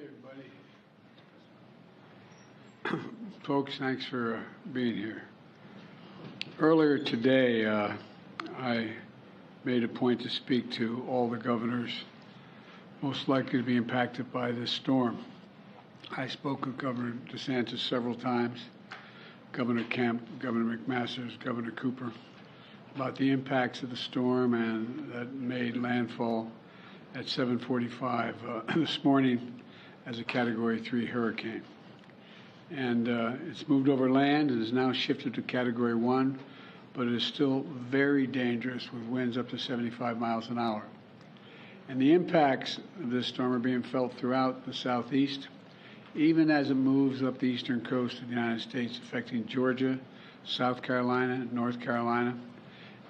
Okay, everybody. Folks, thanks for being here. Earlier today, I made a point to speak to all the governors most likely to be impacted by this storm. I spoke with Governor DeSantis several times, Governor Kemp, Governor McMaster's, Governor Cooper, about the impacts of the storm and that made landfall at 7:45 this morning as a Category 3 hurricane. And it's moved over land and is now shifted to Category 1, but it is still very dangerous with winds up to 75 miles an hour. And the impacts of this storm are being felt throughout the southeast, even as it moves up the eastern coast of the United States, affecting Georgia, South Carolina, North Carolina.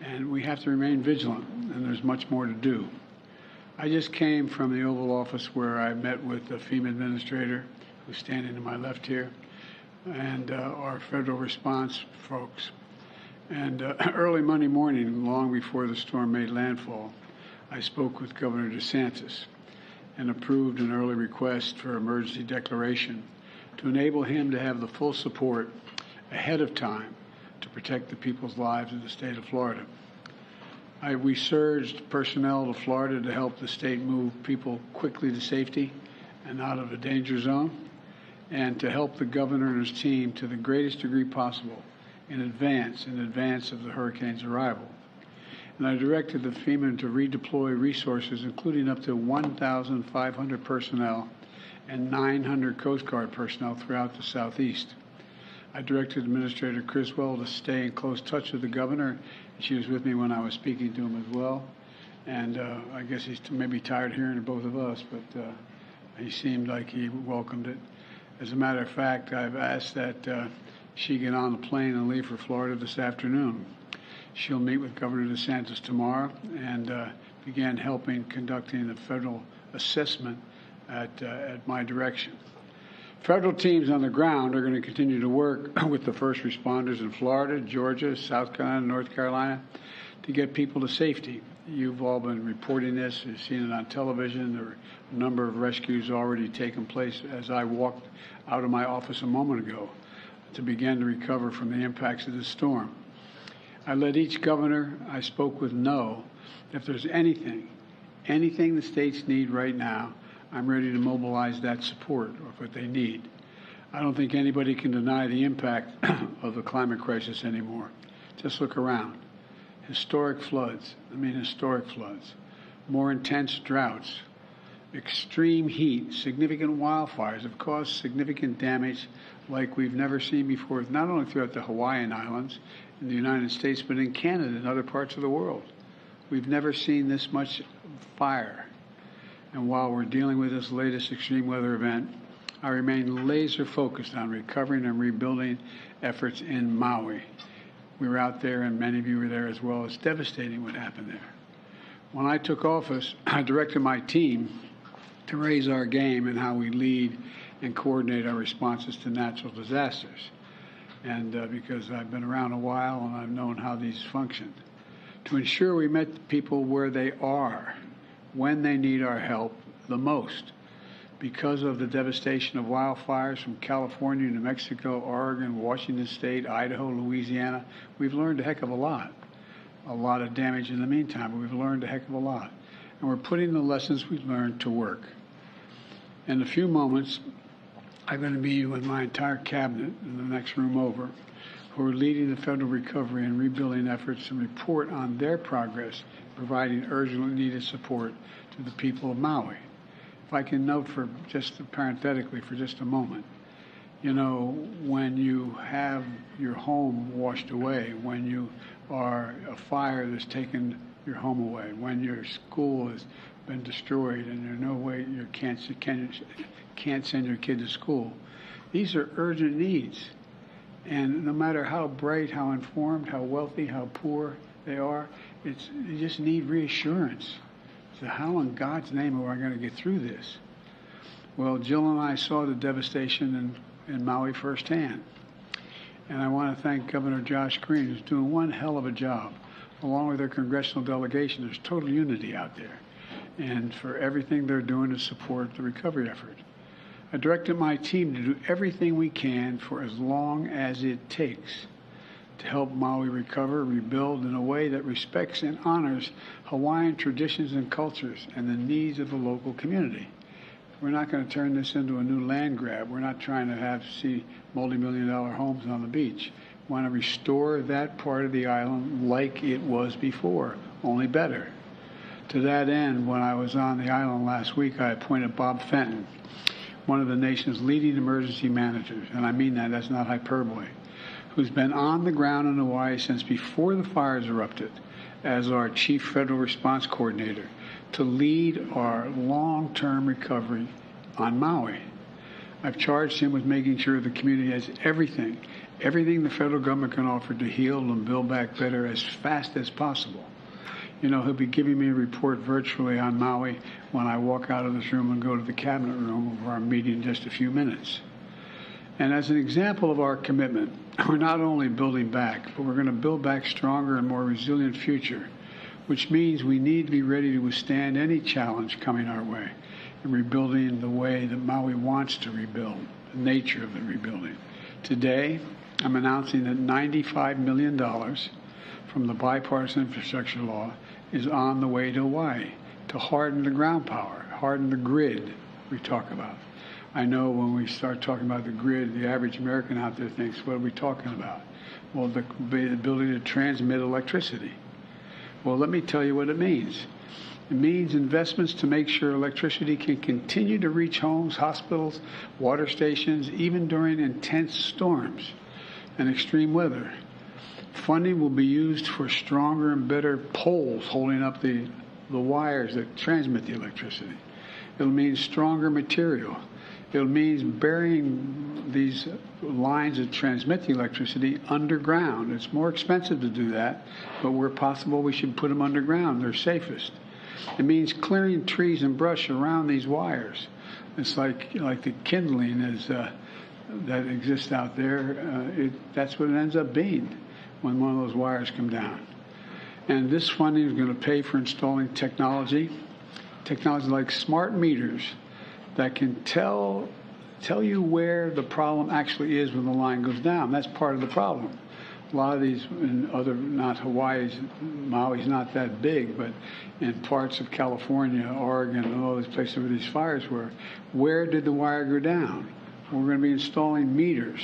And we have to remain vigilant, and there's much more to do. I just came from the Oval Office where I met with the FEMA administrator, who's standing to my left here, and our federal response folks. And early Monday morning, long before the storm made landfall, I spoke with Governor DeSantis and approved an early request for emergency declaration to enable him to have the full support ahead of time to protect the people's lives in the state of Florida. We surged personnel to Florida to help the state move people quickly to safety and out of the danger zone, and to help the governor and his team to the greatest degree possible in advance of the hurricane's arrival. And I directed the FEMA to redeploy resources, including up to 1,500 personnel and 900 Coast Guard personnel throughout the southeast. I directed Administrator Criswell to stay in close touch with the governor. She was with me when I was speaking to him as well. And I guess he's maybe tired of hearing to both of us, but he seemed like he welcomed it. As a matter of fact, I've asked that she get on the plane and leave for Florida this afternoon. She'll meet with Governor DeSantis tomorrow and begin conducting the federal assessment at my direction. Federal teams on the ground are going to continue to work with the first responders in Florida, Georgia, South Carolina, North Carolina to get people to safety. You've all been reporting this. You've seen it on television. There are a number of rescues already taking place as I walked out of my office a moment ago to begin to recover from the impacts of this storm. I let each governor I spoke with know if there's anything the states need right now, I'm ready to mobilize that support of what they need. I don't think anybody can deny the impact of the climate crisis anymore. Just look around. Historic floods, more intense droughts, extreme heat, significant wildfires have caused significant damage like we've never seen before, not only throughout the Hawaiian Islands in the United States, but in Canada and other parts of the world. We've never seen this much fire. And while we're dealing with this latest extreme weather event, I remain laser focused on recovering and rebuilding efforts in Maui. We were out there, and many of you were there as well. It's devastating what happened there. When I took office, I directed my team to raise our game in how we lead and coordinate our responses to natural disasters. And because I've been around a while and I've known how these functioned, to ensure we met people where they are, when they need our help the most. Because of the devastation of wildfires from California, New Mexico, Oregon, Washington State, Idaho, Louisiana, we've learned a heck of a lot. A lot of damage in the meantime, but we've learned a heck of a lot. And we're putting the lessons we've learned to work. In a few moments, I'm going to be with my entire cabinet in the next room over, who are leading the federal recovery and rebuilding efforts and report on their progress, providing urgently needed support to the people of Maui. If I can note parenthetically for just a moment, when you have your home washed away, when you are a fire that's taken your home away, when your school has been destroyed and there's no way you can't send your kid to school, these are urgent needs. And no matter how bright, how informed, how wealthy, how poor they are, you just need reassurance. So how in God's name are I going to get through this? Well, Jill and I saw the devastation in Maui firsthand. And I want to thank Governor Josh Green, who's doing one hell of a job. Along with their congressional delegation, there's total unity out there. And for everything they're doing to support the recovery effort. I directed my team to do everything we can for as long as it takes to help Maui recover, rebuild in a way that respects and honors Hawaiian traditions and cultures and the needs of the local community. We're not going to turn this into a new land grab. We're not trying to see multi-million-dollar homes on the beach. We want to restore that part of the island like it was before, only better. To that end, when I was on the island last week, I appointed Bob Fenton, one of the nation's leading emergency managers, and I mean that's not hyperbole, who's been on the ground in Hawaii since before the fires erupted as our Chief Federal Response Coordinator to lead our long-term recovery on Maui. I've charged him with making sure the community has everything the federal government can offer to heal and build back better as fast as possible. You know, he'll be giving me a report virtually on Maui when I walk out of this room and go to the cabinet room of our meeting in just a few minutes. And as an example of our commitment, we're not only building back, but we're going to build back stronger and more resilient future, which means we need to be ready to withstand any challenge coming our way in rebuilding the way that Maui wants to rebuild, the nature of the rebuilding. Today, I'm announcing that $95 million from the bipartisan infrastructure law is on the way to Hawaii to harden the ground power, harden the grid we talk about. I know when we start talking about the grid, the average American out there thinks, what are we talking about? Well, the ability to transmit electricity. Well, let me tell you what it means. It means investments to make sure electricity can continue to reach homes, hospitals, water stations, even during intense storms and extreme weather. Funding will be used for stronger and better poles holding up the wires that transmit the electricity. It'll mean stronger material. It means burying these lines that transmit the electricity underground. It's more expensive to do that, but where possible, we should put them underground. They're safest. It means clearing trees and brush around these wires. It's like the kindling that exists out there. That's what it ends up being when one of those wires come down. And this funding is going to pay for installing technology like smart meters that can tell you where the problem actually is when the line goes down. That's part of the problem. A lot of these, in other, not Maui's not that big, but in parts of California, Oregon, and all these places where these fires were, where did the wire go down? We're going to be installing meters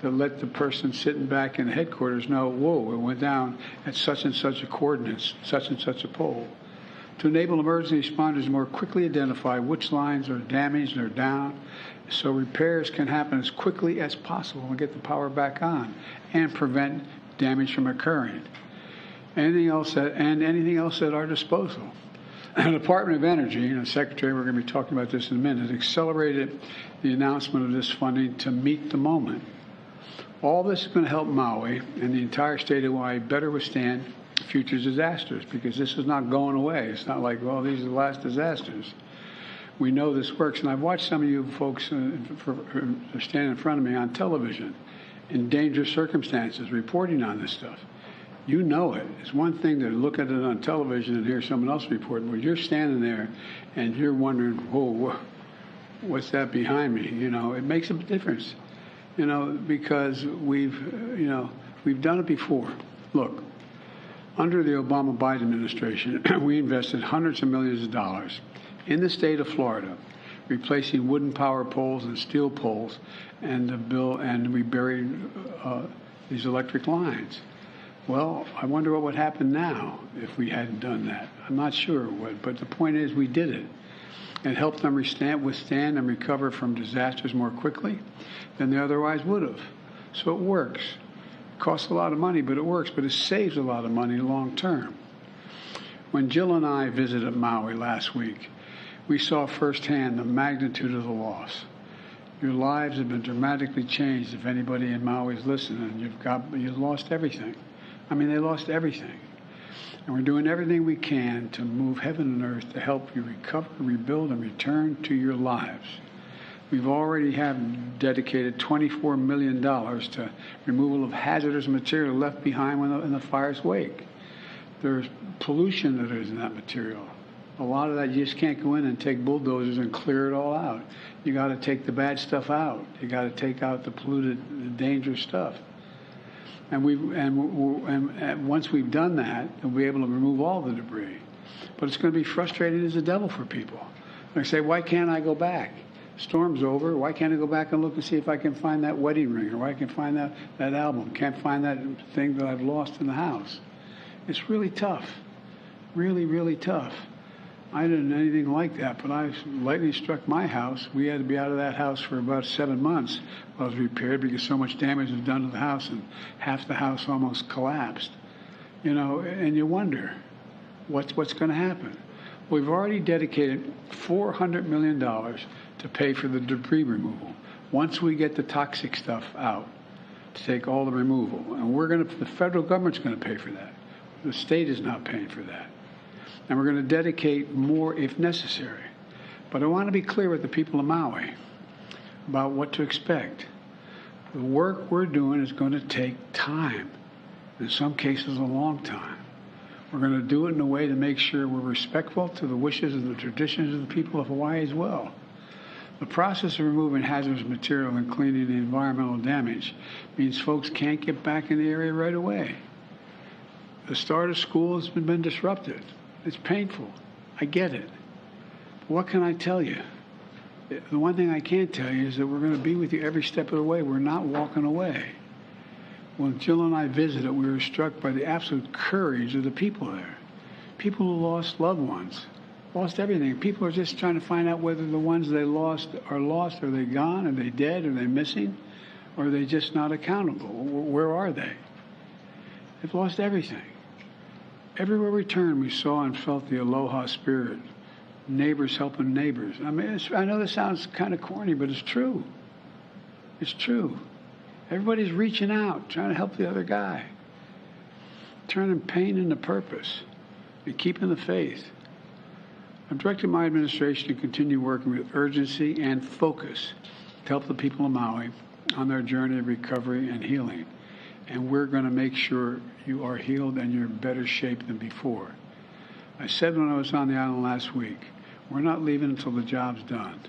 that let the person sitting back in the headquarters know, whoa, it went down at such and such a coordinates, such and such a pole. To enable emergency responders to more quickly identify which lines are damaged or down, so repairs can happen as quickly as possible and get the power back on and prevent damage from occurring. Anything else at our disposal. The Department of Energy, and the Secretary, we're going to be talking about this in a minute, accelerated the announcement of this funding to meet the moment. All this is going to help Maui and the entire state of Hawaii better withstand future disasters, because this is not going away. It's not like, well, these are the last disasters. We know this works, and I've watched some of you folks stand in front of me on television in dangerous circumstances reporting on this stuff. You know it. It's one thing to look at it on television and hear someone else reporting, but you're standing there and you're wondering, whoa, what's that behind me? You know, it makes a difference, you know, because we've done it before. Look, under the Obama-Biden administration, we invested hundreds of millions of dollars in the state of Florida, replacing wooden power poles and steel poles, and we buried these electric lines. Well, I wonder what would happen now if we hadn't done that. I'm not sure what, but the point is we did it. It helped them withstand and recover from disasters more quickly than they otherwise would have. So it works. It costs a lot of money, but it works, but it saves a lot of money long term. When Jill and I visited Maui last week, we saw firsthand the magnitude of the loss. Your lives have been dramatically changed if anybody in Maui is listening. You've lost everything. I mean, they lost everything. And we're doing everything we can to move heaven and earth to help you recover, rebuild, and return to your lives. We've already have dedicated $24 million to removal of hazardous material left behind in the fire's wake. There's pollution that is in that material. A lot of that you just can't go in and take bulldozers and clear it all out. You got to take the bad stuff out. You got to take out the polluted, the dangerous stuff. And once we've done that, we'll be able to remove all the debris. But it's going to be frustrating as the devil for people. They say, why can't I go back? Storm's over. Why can't I go back and look and see if I can find that wedding ring, or why I can find that album? Can't find that thing that I've lost in the house. It's really tough. Really, really tough. I didn't know anything like that, but lightning struck my house. We had to be out of that house for about 7 months while it was repaired because so much damage was done to the house and half the house almost collapsed. You know, and you wonder what's going to happen. We've already dedicated $400 million to pay for the debris removal. Once we get the toxic stuff out, to take all the removal, and the federal government's going to pay for that. The state is not paying for that. And we're going to dedicate more if necessary. But I want to be clear with the people of Maui about what to expect. The work we're doing is going to take time, in some cases a long time. We're going to do it in a way to make sure we're respectful to the wishes and the traditions of the people of Hawaii as well. The process of removing hazardous material and cleaning the environmental damage means folks can't get back in the area right away. The start of school has been disrupted. It's painful. I get it. But what can I tell you? The one thing I can tell you is that we're going to be with you every step of the way. We're not walking away. When Jill and I visited, we were struck by the absolute courage of the people there. People who lost loved ones, lost everything. People are just trying to find out whether the ones they lost. Are they gone? Are they dead? Are they missing? Or are they just not accountable? Where are they? They've lost everything. Everywhere we turned, we saw and felt the aloha spirit. Neighbors helping neighbors. I mean, I know this sounds kind of corny, but it's true. It's true. Everybody's reaching out, trying to help the other guy. Turning pain into purpose and keeping the faith. I've directed my administration to continue working with urgency and focus to help the people of Maui on their journey of recovery and healing. And we're going to make sure you are healed and you're in better shape than before. I said when I was on the island last week, we're not leaving until the job's done.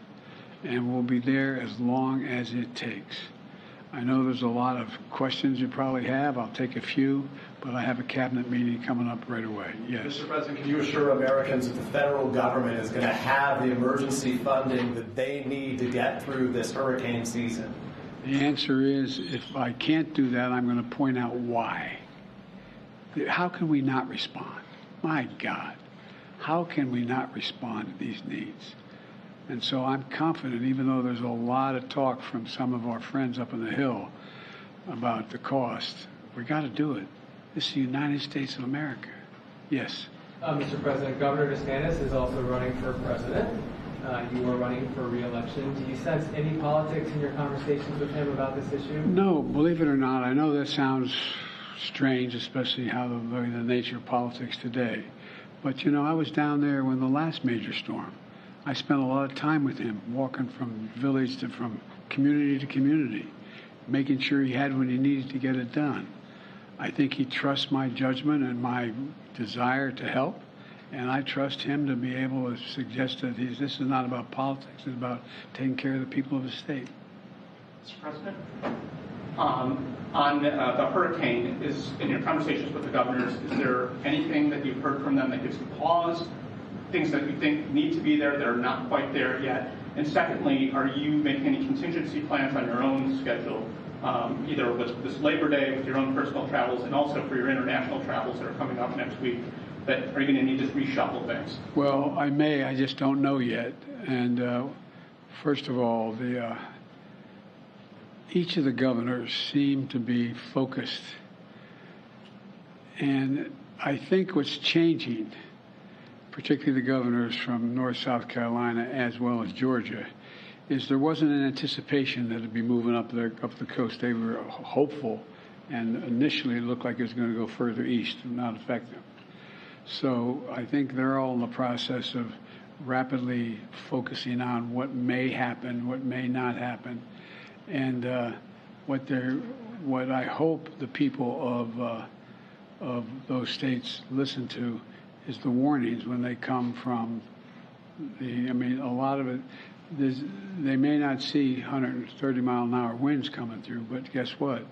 And we'll be there as long as it takes. I know there's a lot of questions you probably have. I'll take a few, but I have a cabinet meeting coming up right away. Yes. Mr. President, can you assure Americans that the federal government is going to have the emergency funding that they need to get through this hurricane season? The answer is, if I can't do that, I'm going to point out why. How can we not respond? My God, how can we not respond to these needs? And so I'm confident, even though there's a lot of talk from some of our friends up on the Hill about the cost, we got to do it. This is the United States of America. Yes. Mr. President, Governor DeSantis is also running for president. You are running for re-election. Do you sense any politics in your conversations with him about this issue? No, believe it or not. I know that sounds strange, especially how the nature of politics today. But, you know, I was down there when the last major storm. I spent a lot of time with him, walking from village from community to community, making sure he had what he needed to get it done. I think he trusts my judgment and my desire to help. And I trust him to be able to suggest that this is not about politics, it's about taking care of the people of the state. Mr. President, on the hurricane, in your conversations with the governors, is there anything that you've heard from them that gives you pause, things that you think need to be there that are not quite there yet? And secondly, are you making any contingency plans on your own schedule, either with this Labor Day, with your own personal travels, and also for your international travels that are coming up next week? That are you going to need to reshuffle things? Well, I may. I just don't know yet. And first of all, each of the governors seem to be focused. And I think what's changing, particularly the governors from North South Carolina as well as Georgia, is there wasn't an anticipation that it'd be moving up the coast. They were hopeful, and initially it looked like it was going to go further east and not affect them. So I think they're all in the process of rapidly focusing on what may happen, what may not happen, and what I hope the people of those states listen to is the warnings when they come from I mean, a lot of it, they may not see 130-mile-an-hour winds coming through, but guess what?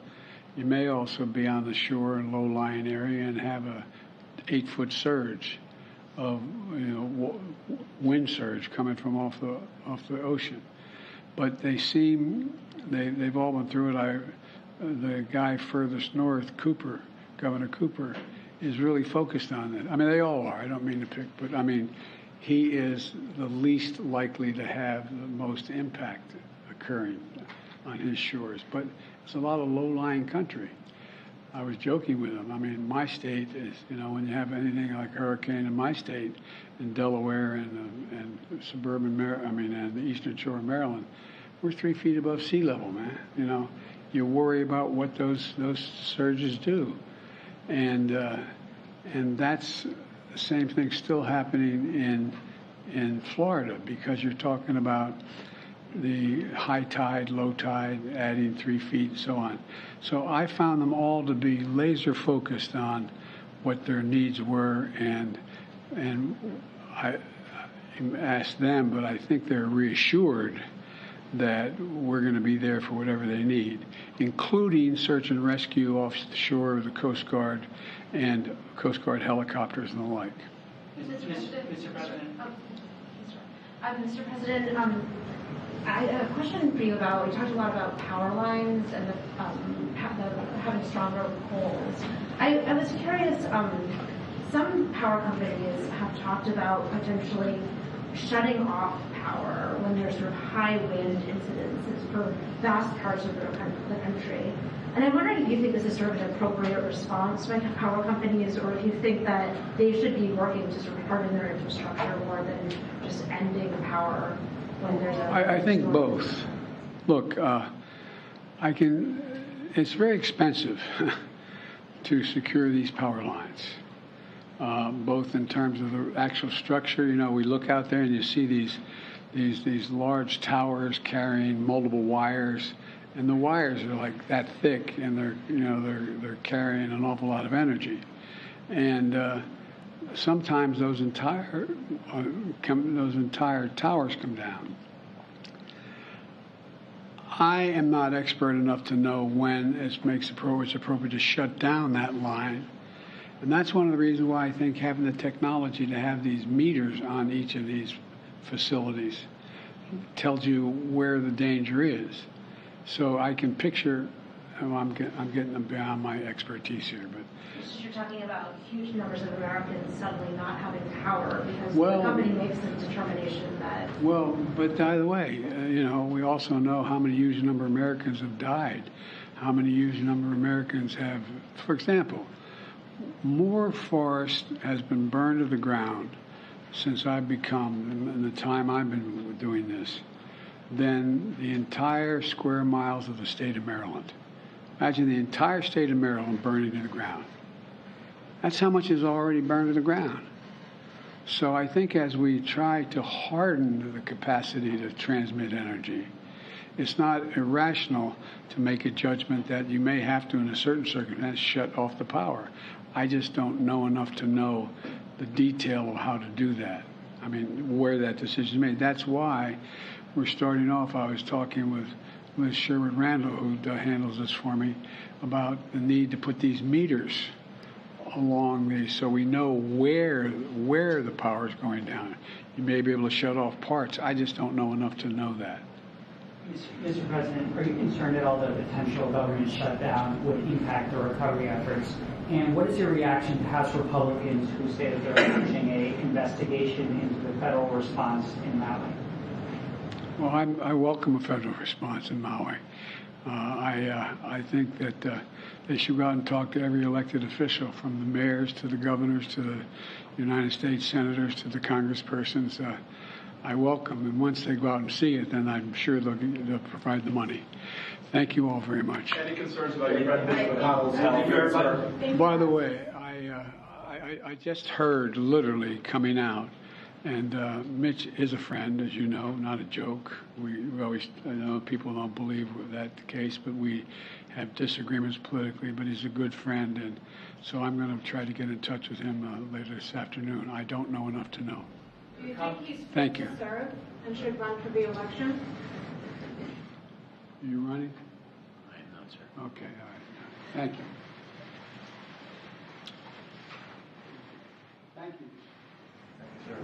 You may also be on the shore in low-lying area and have a 8-foot surge of wind surge coming from off the ocean. But they've all been through it. The guy furthest north, Governor Cooper, is really focused on it. I mean, they all are. I don't mean to pick, but I mean, he is the least likely to have the most impact occurring on his shores. But it's a lot of low-lying country. I was joking with him. I mean, my state is, when you have anything like a hurricane in my state, in Delaware and suburban and the eastern shore of Maryland, we're 3 feet above sea level, man. You worry about what those surges do, and that's the same thing still happening in Florida, because you're talking about the high tide, low tide, adding 3 feet, and so on. So I found them all to be laser focused on what their needs were, and I asked them, but I think they're reassured that we're going to be there for whatever they need, including search and rescue off the shore of the Coast Guard and Coast Guard helicopters and the like. Mr. President. Mr. President, I have a question for you about, we talked a lot about power lines and having stronger poles. I was curious, some power companies have talked about potentially shutting off power when there's sort of high wind incidences for vast parts of the country. And I'm wondering if you think this is sort of an appropriate response by power companies, or if you think that they should be working to sort of harden their infrastructure more than just ending power when there's a... I think both. Look, it's very expensive to secure these power lines. Both in terms of the actual structure. We look out there and you see these large towers carrying multiple wires, and the wires are like that thick, and they're carrying an awful lot of energy, and sometimes those entire towers come down. I am not expert enough to know when it's appropriate to shut down that line. And that's one of the reasons why I think having the technology to have these meters on each of these facilities tells you where the danger is. So I can picture, I'm getting beyond my expertise here, but... You're talking about huge numbers of Americans suddenly not having power because the company makes the determination that... Well, but by the way, we also know how many huge number of Americans have died, how many huge number of Americans have, for example, more forest has been burned to the ground since I've become, in the time I've been doing this, than the entire square miles of the state of Maryland. Imagine the entire state of Maryland burning to the ground. That's how much is already burned to the ground. So I think as we try to harden the capacity to transmit energy, it's not irrational to make a judgment that you may have to, in a certain circumstance, shut off the power. I just don't know enough to know the detail of how to do that. I mean, where that decision is made. That's why we're starting off. I was talking with Sherwood Randall, who handles this for me, about the need to put these meters along these so we know where the power is going down. You may be able to shut off parts. I just don't know enough to know that. Mr. President, are you concerned at all that a potential government shutdown would impact the recovery efforts? And what is your reaction to House Republicans who say that they're launching an investigation into the federal response in Maui? Well, I welcome a federal response in Maui. I think that they should go out and talk to every elected official, from the mayors to the governors to the United States senators to the congresspersons. I welcome, and once they go out and see it, then I'm sure they'll provide the money. Thank you all very much. Any concerns about your President McConnell's health? By the way, I just heard, literally coming out, And Mitch is a friend, as you know, not a joke. We always, I know people don't believe that's the case, but we have disagreements politically, but he's a good friend. And so I'm going to try to get in touch with him later this afternoon. I don't know enough to know. Do you think he's Thank fit you. to serve and should run for re-election? Are you running? I am not, sir. Okay, all right. Thank you. Thank you. Sure.